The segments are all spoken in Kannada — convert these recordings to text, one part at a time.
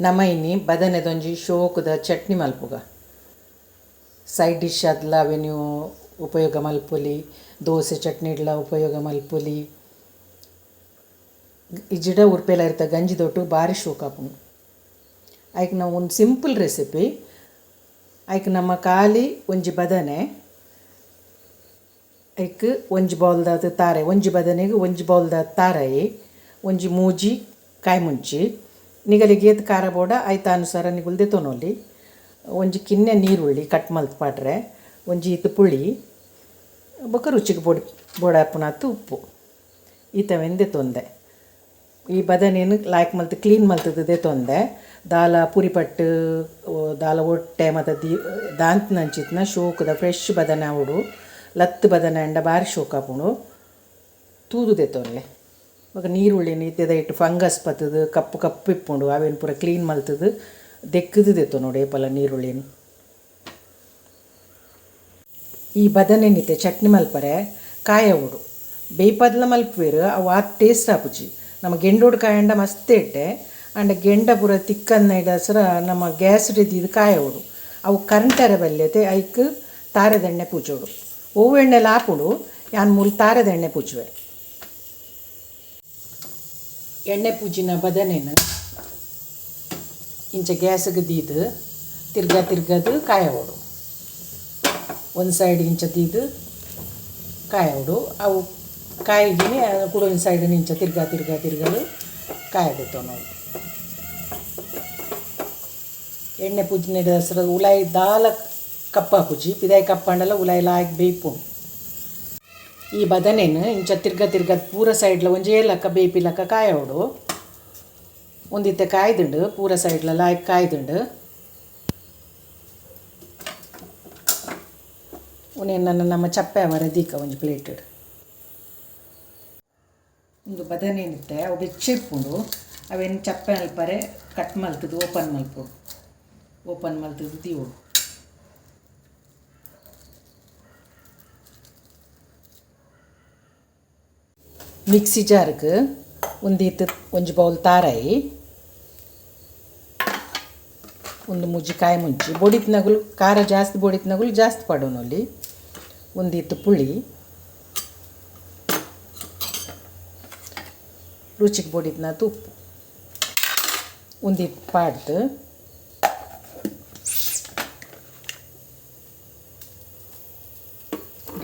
ನಮ್ಮ ಇನ್ನಿ ಬದನೆದೊಂಜಿ ಶೋಕುದ ಚಟ್ನಿ ಮಲ್ಪುಗ ಸೈಡ್ ಡಿಶ್ ಆದ್ಲ ಅವೆ ನೀವು ಉಪಯೋಗ ಮಲ್ಪೊಲಿ. ದೋಸೆ ಚಟ್ನಿಡ್ಲ ಉಪಯೋಗ ಮಲ್ಪೊಲಿ. ಇಜ್ಜಿಡ ಉರ್ಪೆಲ ಇರ್ತ ಗಂಜಿ ದೊಟ್ಟು ಭಾರಿ ಶೋಕ ಆಪುಂಡು. ಐಕ್ ನಾವು ಒಂದು ಸಿಂಪಲ್ ರೆಸಿಪಿ. ಐಕ್ ನಮ್ಮ ಖಾಲಿ ಒಂಜಿ ಬದನೆ ಐಕ್ ಒಂಜಿ ಬೌಲ್ದಾದ ತಾರೆ, ಒಂಜಿ ಬದನೆಗೆ ಒಂಜಿ ಬೌಲ್ದಾದ ತಾರಾಯಿ, ಒಂಜಿ ಮೂಜಿ ಕಾಯಿ ಮುಂಚಿ ನಿಗಲಿಗೆ ಏತ್ ಖಾರ ಬೋಡ ಐತಾನುಸಾರ ನಿಗುಲ್ದೆ ತೊನೊಲಿ. ಒಂಜಿ ಕಿನ್ನೆ ನೀರುಳ್ಳಿ ಕಟ್ ಮಲ್ತ್ ಪಾಡ್ರೆ, ಒಂಜಿ ಇತ್ತು ಪುಳಿ ಬೊಕ್ಕ ರುಚಿಗೆ ಬೋಡಾಪುನಾತು ಉಪ್ಪು ಈತವೆಂದೆ ತೊಂದೆ. ಈ ಬದನೇನು ಲಾಯ್ಕ್ ಮಲ್ತು ಕ್ಲೀನ್ ಮಲ್ತದೇ ತೊಂದೆ. ದಾಲ ಪುರಿಪಟ್ಟು ದಾಲ ಹೊಟ್ಟೆ ಮತ್ತು ದಾಂತ್ ನಂಚಿತ್ನ ಶೋಕದ ಫ್ರೆಶ್ ಬದನೆ ಅವಡು ಲತ್ತು ಬದನೆ ಅಂಡ ಭಾರಿ ಶೋಕ ಆಪುಂಡು ತೂದುದೆ ತೊನ್ಲೆ. ಇವಾಗ ನೀರುಳ್ಳಿನ ಇದ್ದದ ಇಟ್ಟು ಫಂಗಸ್ ಬತ್ತದು ಕಪ್ಪು ಕಪ್ಪು ಇಪ್ಪುಂಡು ಅವೇನು ಪೂರ ಕ್ಲೀನ್ ಮಲ್ತದು ದೆಕ್ಕದು ದೆತ್ತೋ ನೋಡಿ ಏಪಲ ನೀರುಳ್ಳಿನ. ಈ ಬದನೆ ನಿತ್ತೆ ಚಟ್ನಿ ಮಲ್ಪರೆ ಕಾಯ ಉಡು ಬೇಯ್ಪದ್ಲ ಮಲ್ಪುವೆರು ಅವು ಆ ಟೇಸ್ಟ್ ಆಪುಜಿ. ನಮ್ಮ ಗೆಂಡೋಡು ಕಾಯಂಡ ಮಸ್ತ್ ಇಟ್ಟೆ ಅಂಡ ಗೆಂಡ ಪೂರ ತಿಕ್ಕನ್ನ ಇಡಸರ ನಮ್ಮ ಗ್ಯಾಸ್ ಇದು ಕಾಯ ಉಡು ಅವು ಕರೆಂಟರ ಬಲ್ಯತೆ ಐಕ್ ತಾರೆದೆಣ್ಣೆ ಪೂಜೋಡು. ಓವು ಎಣ್ಣೆಲ್ಲ ಹಾಪುಡು ಯಾನ್ ಮೂಲ ತಾರೆದೆಣ್ಣೆ ಪೂಜುವೆ. ಎಣ್ಣೆ ಪೂಜಿನ ಬದನೆನ ಇಂಚ ಗ್ಯಾಸ್ಗೆ ದೀದು ತಿರ್ಗದು ಕಾಯ ಉಡು. ಒಂದು ಸೈಡ್ ಇಂಚ ದೀದು ಕಾಯ ಉಡು ಅವು ಕಾಯಿಗಿನಿ ಕೂಡ ಒಂದು ಸೈಡ್ ಇಂಚ ತಿರ್ಗದು ಕಾಯದಿತ್ತು ನೋಡಿ. ಎಣ್ಣೆ ಪೂಜಿನ ಹೆಸರ ಉಲಾಯಿ ದಾಲ ಕಪ್ಪ ಪೂಜಿ ಪಿದಾಯಿ ಕಪ್ಪಂಡಲ್ಲ ಉಲಾಯಿ ಲಾಯ್ಕ್ ಬೇಯ್ಪುಂಡು. ಈ ಬದನೇನು ಇಂಚ ತಿರ್ಗದು ಪೂರ ಸೈಡ್ಲ ಒಂಜೇ ಲಕ್ಕ ಬೇಯ್ಪಿಲಕ್ಕ ಕಾಯ ಉಡು. ಒಂದಿತ್ತೆ ಕಾಯ್ದುಂಡು ಪೂರ ಸೈಡ್ಲ ಲಾಯ್ಕ್ ಕಾಯ್ದುಂಡು ಉನೇನು ನಮ್ಮ ಚಪ್ಪೆ ಅವರ ದೀಕ ಒಂಜಿ ಪ್ಲೇಟ್ ಒಂದು ಬದನೆ ಏನಿತ್ತೆ ಅವು ಬೆಚ್ಚಿಪ್ಪುಂಡು ಅವೇನು ಚಪ್ಪೆ ಅಲ್ಪರೆ ಕಟ್ ಮಲ್ತದು ಓಪನ್ ಮಲ್ತದು ದೀವುಡು. ಮಿಕ್ಸಿ ಜಾರ್ಗೆ ಒಂದಿತ್ತು ಒಂಜಿ ಬೌಲ್ ತಾರಾಯಿ, ಒಂದು ಮುಜ್ಜಿ ಕಾಯಿ ಮುಂಚಿ ಬೊಡಿತ್ನಗುಲು ಖಾರ ಜಾಸ್ತಿ ಬೊಡಿತ್ನಗುಲು ಜಾಸ್ತಿ ಪಡೋನಲ್ಲಿ, ಒಂದಿತ್ತು ಪುಳಿ ರುಚಿಗೆ ಬೊಡಿತ್ನಾತು ಉಪ್ಪು, ಒಂದಿತ್ತು ಪಾಡ್ದು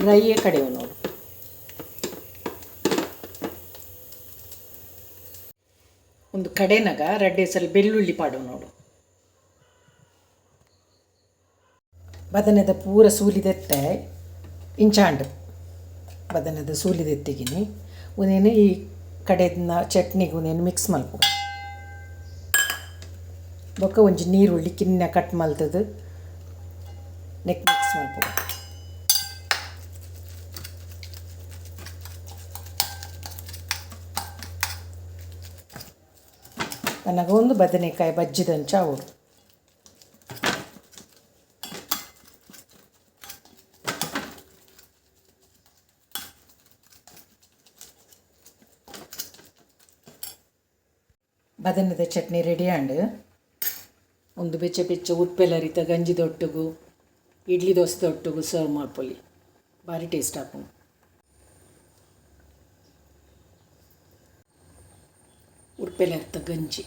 ಡ್ರೈಯೇ ಕಡೆಯವು ನೋಡು. ಒಂದು ಕಡೆನಾಗ ರೆಡ್ಡೆ ಸಲ ಬೆಳ್ಳುಳ್ಳಿ ಪಾಡೋ ನೋಡು. ಬದನೆದ ಪೂರ ಸೂಲಿದೆತ್ತೆ ಇಂಚಾಂಡು ಬದನೆದ ಸೂಲಿದೆತ್ತಿಗಿನಿ ಒಂದೇನು ಈ ಕಡೆದನ್ನ ಚಟ್ನಿಗೆ ಒಂದೇನು ಮಿಕ್ಸ್ ಮಲ್ಪು ಬೊಕ್ಕ ಒಂಜಿ ನೀರುಳ್ಳಿ ಕಿನ್ನ ಕಟ್ ಮಲ್ತದು ನೆಕ್ ಮಿಕ್ಸ್ ಮಲ್ಪು. ನನಗೊಂದು ಬದನೆಕಾಯಿ ಬಜ್ಜಿದಂಚ ಅವಡು. ಬದನೆದ ಚಟ್ನಿ ರೆಡಿ ಆಂಡು ಒಂದು ಬೆಚ್ಚ ಉಪ್ಪೆಲ್ಲರಿತ ಗಂಜಿ ದೊಟ್ಟುಗು ಇಡ್ಲಿ ದೋಸೆ ದೊಟ್ಟುಗು ಸರ್ವ್ ಮಾಡ್ಪೊಲಿ ಭಾರಿ ಟೇಸ್ಟ್ ಆಪುಂಡು. ಉಪ್ಪೆಲ್ಲರಿತ ಗಂಜಿ